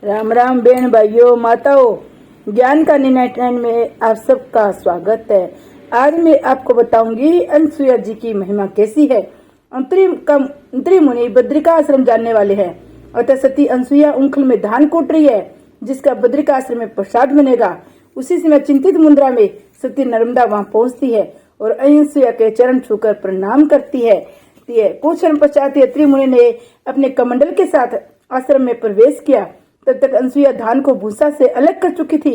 राम राम बहन भाइयों माताओं, ज्ञान का 99 में आप सबका स्वागत है। आज मैं आपको बताऊंगी अनसुईया जी की महिमा कैसी है। अंतरी मुनि बद्रिका आश्रम जानने वाले हैं। अतः सती अनसुईया उंखल में धान कूट रही है, जिसका बद्रिका आश्रम में प्रसाद बनेगा। उसी समय चिंतित मुद्रा में सती नर्मदा वहां पहुंचती है और अनसुईया के चरण छूकर प्रणाम करती है। कुछ क्षण पश्चात अत्रि मुनि ने अपने कमंडल के साथ आश्रम में प्रवेश किया। तब तक अनसुईया धान को भूसा से अलग कर चुकी थी।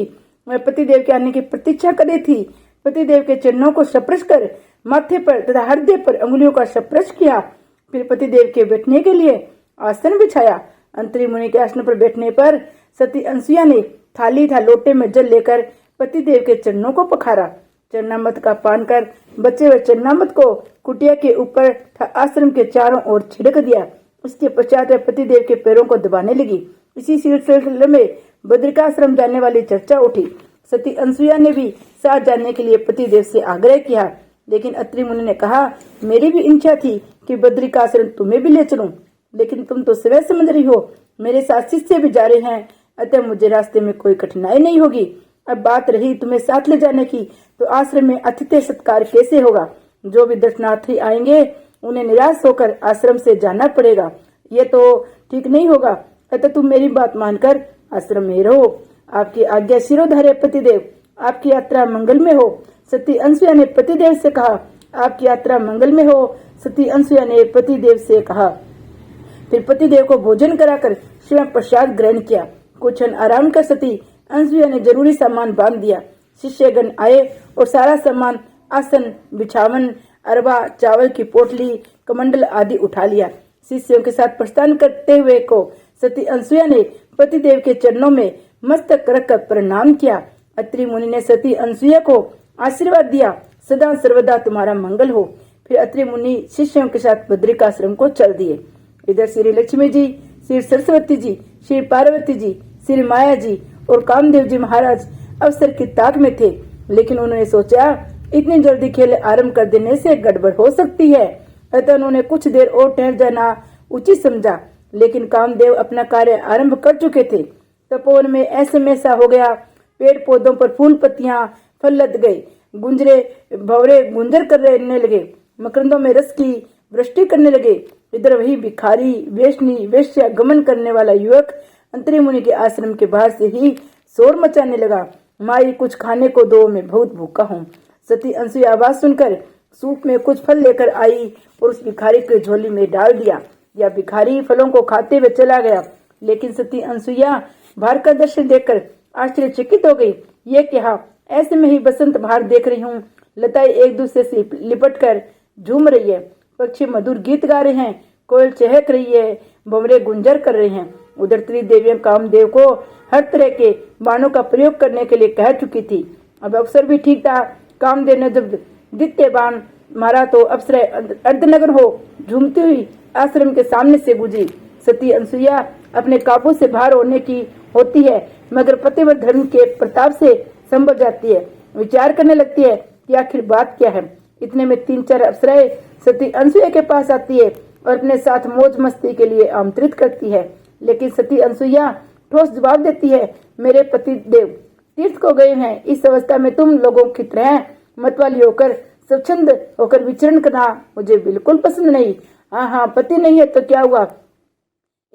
वह पतिदेव के आने की प्रतीक्षा कर रही थी। पतिदेव के चरणों को स्पर्श कर माथे पर तथा हृदय पर अंगुलियों का स्पर्श किया। फिर पतिदेव के बैठने के लिए आसन बिछाया। अंतरी मुनि के आसन पर बैठने पर सती अनसुईया ने थाली तथा लोटे में जल लेकर पतिदेव के चरणों को पखारा। चरणामृत का पान कर बचे हुए चरणामृत को कुटिया के ऊपर तथा आश्रम के चारों ओर छिड़क दिया। उसके पश्चात वह पतिदेव के पैरों को दबाने लगी। इसी सिलसिले में बद्रिकाश्रम जाने वाली चर्चा उठी। सती अनसुईया ने भी साथ जाने के लिए पतिदेव से आग्रह किया, लेकिन अत्रि मुनि ने कहा, मेरी भी इच्छा थी कि बद्रिकाश्रम तुम्हें भी ले चलूं, लेकिन तुम तो स्वयं समझ रही हो मेरे साथ शिष्य भी जा रहे हैं, अतः मुझे रास्ते में कोई कठिनाई नहीं होगी। अब बात रही तुम्हें साथ ले जाने की, तो आश्रम में अतिथि सत्कार कैसे होगा? जो भी दर्शनार्थी आएंगे उन्हें निराश होकर आश्रम से जाना पड़ेगा। ये तो ठीक नहीं होगा। अतः तुम मेरी बात मानकर आश्रम में रहो। आपकी आज्ञा शिरोधार्य पतिदेव, आपकी यात्रा मंगल में हो। सती अनसुईया ने पतिदेव से कहा, आपकी यात्रा मंगल में हो। सती अनसुईया ने पतिदेव से कहा। फिर पतिदेव को भोजन कराकर स्वयं प्रसाद ग्रहण किया। कुछ क्षण आराम कर सती अनसुईया ने जरूरी सामान बांध दिया। शिष्यगण आए और सारा सामान, आसन, बिछावन, अरबा, चावल की पोटली, कमंडल आदि उठा लिया। शिष्यों के साथ प्रस्थान करते हुए को सती अनसुईया ने पतिदेव के चरणों में मस्तक रखकर प्रणाम किया। अत्रि मुनि ने सती अनसुईया को आशीर्वाद दिया, सदा सर्वदा तुम्हारा मंगल हो। फिर अत्रि मुनि शिष्यों के साथ बद्रिकाश्रम को चल दिए। इधर श्री लक्ष्मी जी, श्री सरस्वती जी, श्री पार्वती जी, श्री माया जी और कामदेव जी महाराज अवसर की ताक में थे, लेकिन उन्होंने सोचा इतनी जल्दी खेल आरंभ कर देने से गड़बड़ हो सकती है। अतः उन्होंने कुछ देर और ठहर जाना उचित समझा, लेकिन कामदेव अपना कार्य आरंभ कर चुके थे। तपोवन में ऐसे में सा हो गया। पेड़ पौधों पर फूल पत्तियां फल लद गए। गुंजरे भवरे गुंजर करने लगे। मकरंदों में रस की वृष्टि करने लगे। इधर वही भिखारी, वेश्नी, वेश्या गमन करने वाला युवक अंतरी मुनि के आश्रम के बाहर से ही शोर मचाने लगा, माई कुछ खाने को दो, मैं बहुत भूखा हूँ। सती अनसुईया आवाज सुनकर सूप में कुछ फल लेकर आई और उस भिखारी के झोली में डाल दिया। यह भिखारी फलों को खाते हुए चला गया, लेकिन सती अनसुईया बाहर का दृश्य देखकर आश्चर्यचकित हो गई। ये क्या, ऐसे में ही बसंत बाहर देख रही हूँ। लताएं एक दूसरे से लिपट कर झूम रही है, पक्षी मधुर गीत गा रहे हैं, कोयल चहक रही है, भंवरे गुंजर कर रहे हैं। उधर त्रिदेवियां कामदेव को हर तरह के बाणों का प्रयोग करने के लिए कह चुकी थी। अब अवसर भी ठीक था। कामदेव ने जब द्वितीय बाण मारा तो अप्सरा अर्धनगर हो झूमती हुई आश्रम के सामने से गुजरी। सती अनसुईया अपने काबू से बाहर होती है, मगर पतिव्रत धर्म के प्रताप से संभल जाती है। विचार करने लगती है कि आखिर बात क्या है। इतने में 3-4 अप्सराएं सती अनसुईया के पास आती है और अपने साथ मौज मस्ती के लिए आमंत्रित करती है, लेकिन सती अनसुईया ठोस जवाब देती है, मेरे पति देव तीर्थ को गए हैं। इस अवस्था में तुम लोगों की तरह मतवाली होकर स्वच्छंद होकर विचरण करना मुझे बिल्कुल पसंद नहीं। हाँ, पति नहीं है तो क्या हुआ,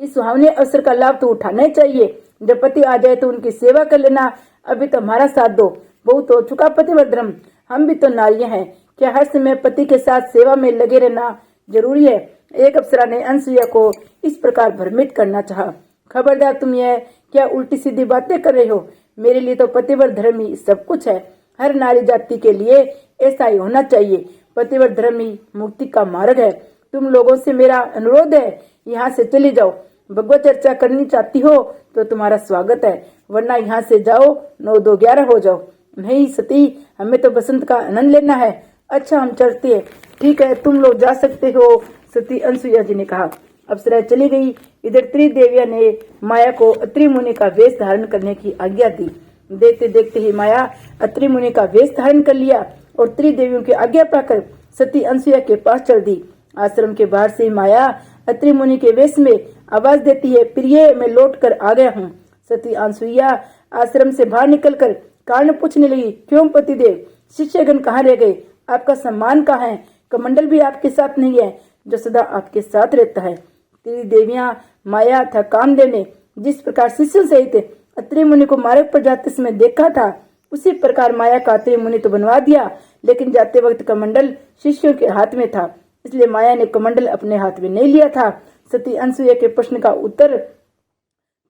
इस सुहावने अवसर का लाभ तो उठाना ही चाहिए। जब पति आ जाए तो उनकी सेवा कर लेना। अभी तो हमारा साथ दो, बहुत हो चुका पतिव्रत धर्म। हम भी तो नारियां हैं, क्या हर समय पति के साथ सेवा में लगे रहना जरूरी है? एक अप्सरा ने अनसुईया को इस प्रकार भ्रमित करना चाहा। खबरदार, तुम यह क्या उल्टी सीधी बातें कर रहे हो? मेरे लिए तो पतिव्रत धर्म ही सब कुछ है। हर नारी जाति के लिए ऐसा ही होना चाहिए। पतिव्रत धर्म ही मुक्ति का मार्ग है। तुम लोगों से मेरा अनुरोध है, यहाँ से चली जाओ। भगवत चर्चा करनी चाहती हो तो तुम्हारा स्वागत है, वरना यहाँ से जाओ, 9-2-11 हो जाओ। नहीं सती, हमें तो बसंत का आनंद लेना है। अच्छा, हम चलते हैं। ठीक है, तुम लोग जा सकते हो, सती अनसुईया जी ने कहा। अप्सरा चली गई। इधर त्रिदेविया ने माया को अत्रि मुनि का वेश धारण करने की आज्ञा दी। देखते देखते ही माया अत्रि मुनि का वेश धारण कर लिया और त्रिदेवियों की आज्ञा पाकर सती अनसुईया के पास चल दी। आश्रम के बाहर से माया अत्रि मुनि के वेश में आवाज देती है, प्रिय, मैं लौट कर आ गया हूँ। सती अनसुईया आश्रम से बाहर निकलकर कारण पूछने लगी, क्यों पतिदेव, शिष्यगण कहाँ रह गए? आपका सम्मान कहाँ है? कमंडल भी आपके साथ नहीं है जो सदा आपके साथ रहता है। त्रिदेवियां माया था कामदेव ने जिस प्रकार शिष्यों सहित अत्रि मुनि को मार्ग पर जाते समय देखा था, उसी प्रकार माया का अत्रि मुनि तो बनवा दिया, लेकिन जाते वक्त कमंडल शिष्यों के हाथ में था, इसलिए माया ने कमंडल अपने हाथ में नहीं लिया था। सती अनसुईया के प्रश्न का उत्तर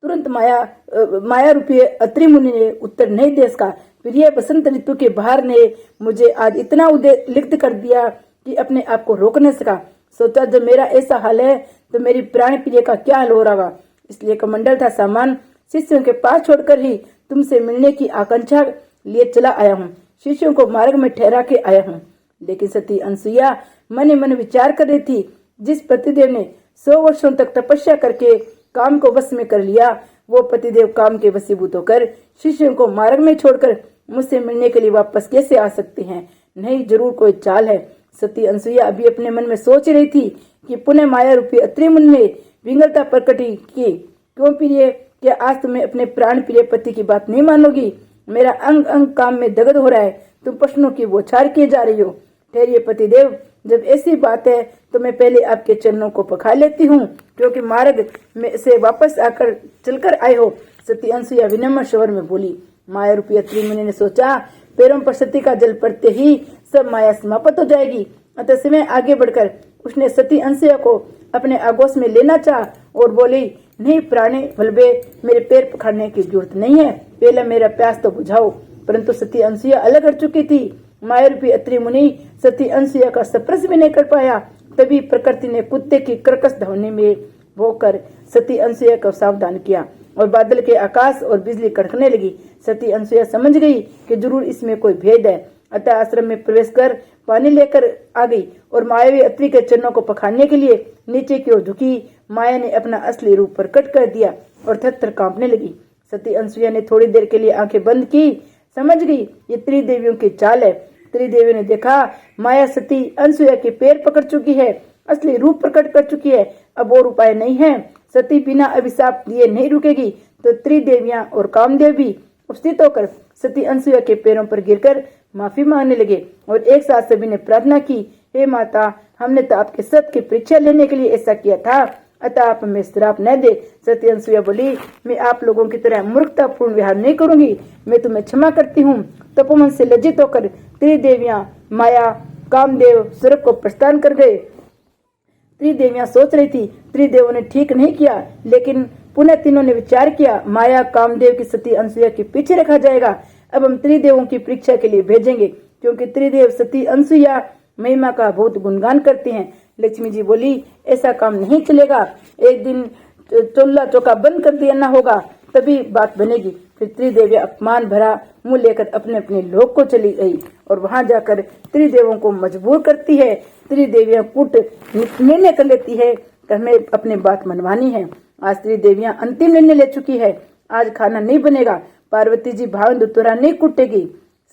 तुरंत माया रूपी अत्रि मुनि ने उत्तर नहीं दे सका। फिर यह बसंत ऋतु के बाहर ने मुझे आज इतना उद्विग्न कर दिया कि अपने आप को रोक न सका। सोचा जब मेरा ऐसा हाल है तो मेरी प्राण प्रिय का क्या हाल हो रहा होगा। इसलिए कमंडल था सामान शिष्यों के पास छोड़कर ही तुमसे मिलने की आकांक्षा लिए चला आया हूँ। शिष्यों को मार्ग में ठहरा के आया हूँ। लेकिन सती अनसुईया मन ही मन विचार कर रही थी, जिस पतिदेव ने 100 वर्षों तक तपस्या करके काम को वश में कर लिया, वो पतिदेव काम के वशीभूत होकर शिष्यों को मार्ग में छोड़कर मुझसे मिलने के लिए वापस कैसे आ सकते हैं? नहीं, जरूर कोई चाल है। सती अनसुईया अभी अपने मन में सोच रही थी कि पुनः माया रूपी अत्रि मुनि ने विंगलता प्रकट की। क्यों प्रिय, क्या आज तुम्हें अपने प्राण प्रिय पति की बात नहीं मानोगी? मेरा अंग अंग काम में दगद हो रहा है, तुम प्रश्नों की बौछार किए जा रही हो। ठहरिए पतिदेव, जब ऐसी बात है तो मैं पहले आपके चरणों को पखार लेती हूँ, क्योंकि मार्ग में से वापस आकर चलकर आए हो। सती अनसुईया विनम्र स्वर में बोली। माया रूपी अत्रि मुनि ने सोचा, पैरों पर सती का जल पड़ते ही सब माया समाप्त हो जाएगी। अतः समय आगे बढ़कर उसने सती अनसुईया को अपने आगोश में लेना चाहा और बोली, नहीं प्राणे बलबे, मेरे पैर पखारने की जरूरत नहीं है, पहले मेरा प्यास तो बुझाओ। परंतु सती अनसुईया अलग हट चुकी थी। माया रूपी अत्रि मुनि सती अनसुईया का स्पर्श भी नहीं कर पाया। तभी प्रकृति ने कुत्ते की कर्कश ध्वनि में भोंकर सती अनसुईया को सावधान किया और बादल के आकाश और बिजली कड़कने लगी। सती अनसुईया समझ गई कि जरूर इसमें कोई भेद है। अतः आश्रम में प्रवेश कर पानी लेकर आ गई और मायावी अत्रि के चरणों को पखारने के लिए नीचे की ओर झुकी। माया ने अपना असली रूप प्रकट कर दिया और थर-थर कांपने लगी। सती अनसुईया ने थोड़ी देर के लिए आंखें बंद की, समझ गई ये त्रिदेवियों की चाल है। त्रिदेवियों ने देखा माया सती अनसुईया के पैर पकड़ चुकी है, असली रूप प्रकट कर चुकी है, अब और उपाय नहीं है। सती बिना अभिशाप दिए नहीं रुकेगी। तो त्रिदेवियां और कामदेव भी उपस्थित होकर सती अनसुईया के पैरों पर गिरकर माफी मांगने लगे और एक साथ सभी ने प्रार्थना की, हे माता, हमने तो आपके सत्य की परीक्षा लेने के लिए ऐसा किया था, अतः आप हमें श्राप न दे। सती अनसुईया बोली, मैं आप लोगों की तरह मूर्खतापूर्ण व्यवहार नहीं करूंगी, मैं तुम्हें क्षमा करती हूँ। तपोवन से लज्जित होकर त्रिदेवियां माया कामदेव स्वर्ग को प्रस्थान कर गए। त्रिदेवियां सोच रही थी त्रिदेवों ने ठीक नहीं किया, लेकिन पुनः तीनों ने विचार किया, माया कामदेव की सती अनसुईया के पीछे रखा जाएगा। अब हम त्रिदेवों की परीक्षा के लिए भेजेंगे, क्योंकि त्रिदेव सती अनसुईया महिमा का बहुत गुणगान करते हैं। लक्ष्मी जी बोली, ऐसा काम नहीं चलेगा, एक दिन चूल्हा चौका बंद कर देना होगा, तभी बात बनेगी। फिर त्रिदेवियां अपमान भरा मुंह लेकर अपने अपने लोक को चली गई और वहां जाकर त्रिदेवों को मजबूर करती है। त्रिदेवियां कुट निर्णय कर लेती है कि हमें अपनी बात मनवानी है। आज त्रिदेवियां अंतिम निर्णय ले चुकी है, आज खाना नहीं बनेगा, पार्वती जी भावन दुतुरा नहीं कुटेगी,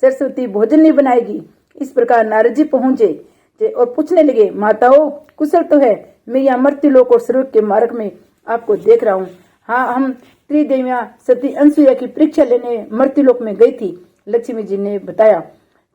सरस्वती भोजन नहीं बनाएगी। इस प्रकार नारद जी पहुंचे और पूछने लगे, माताओं कुशल तो है? मैं यहाँ मर्त्युलोक और स्वर्ग के मार्ग में आपको देख रहा हूँ। हाँ, हम त्रिदेवियां सती अनसुईया की परीक्षा लेने मर्त्युलोक में गई थी, लक्ष्मी जी ने बताया।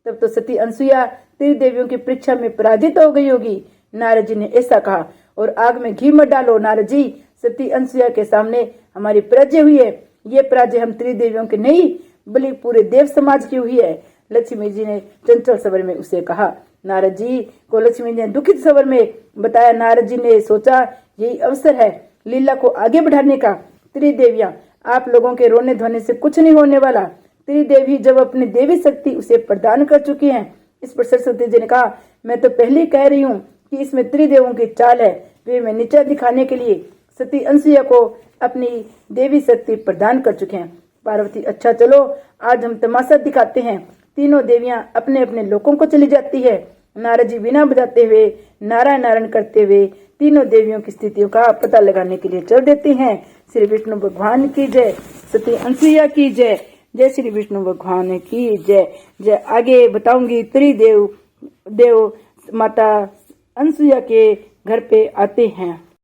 तब तो सती अनसुईया त्रिदेवियों की परीक्षा में पराजित हो गई होगी। नारद जी ने ऐसा कहा और आग में घी मत डालो नारद जी, सती अनसुईया के सामने हमारी पराजय हुई है। ये पराजय हम त्रिदेवियों की नहीं बल्कि पूरे देव समाज की हुई है, लक्ष्मी जी ने चंचल स्वर में उसे कहा। नारद जी को लक्ष्मी जी ने दुखित स्वर में बताया। नारद जी ने सोचा यही अवसर है लीला को आगे बढ़ाने का। त्रिदेवियां, आप लोगों के रोने धोने से कुछ नहीं होने वाला। त्रिदेवी जब अपनी देवी शक्ति उसे प्रदान कर चुकी हैं। इस पर सरस्वती जी ने कहा, मैं तो पहले कह रही हूँ कि इसमें त्रिदेवों की चाल है। वे मैं नीचा दिखाने के लिए सती अनसुईया को अपनी देवी शक्ति प्रदान कर चुके हैं। पार्वती, अच्छा चलो आज हम तमाशा दिखाते हैं। तीनों देवियां अपने अपने लोकों को चली जाती है। नारद जी बिना बजाते हुए नारायण नारायण करते हुए तीनों देवियों की स्थितियों का पता लगाने के लिए चल देते हैं। श्री विष्णु भगवान की जय, सती अनसुईया की जय, जय श्री विष्णु भगवान की जय जय। आगे बताऊंगी त्रिदेव माता अनसुईया के घर पे आते हैं।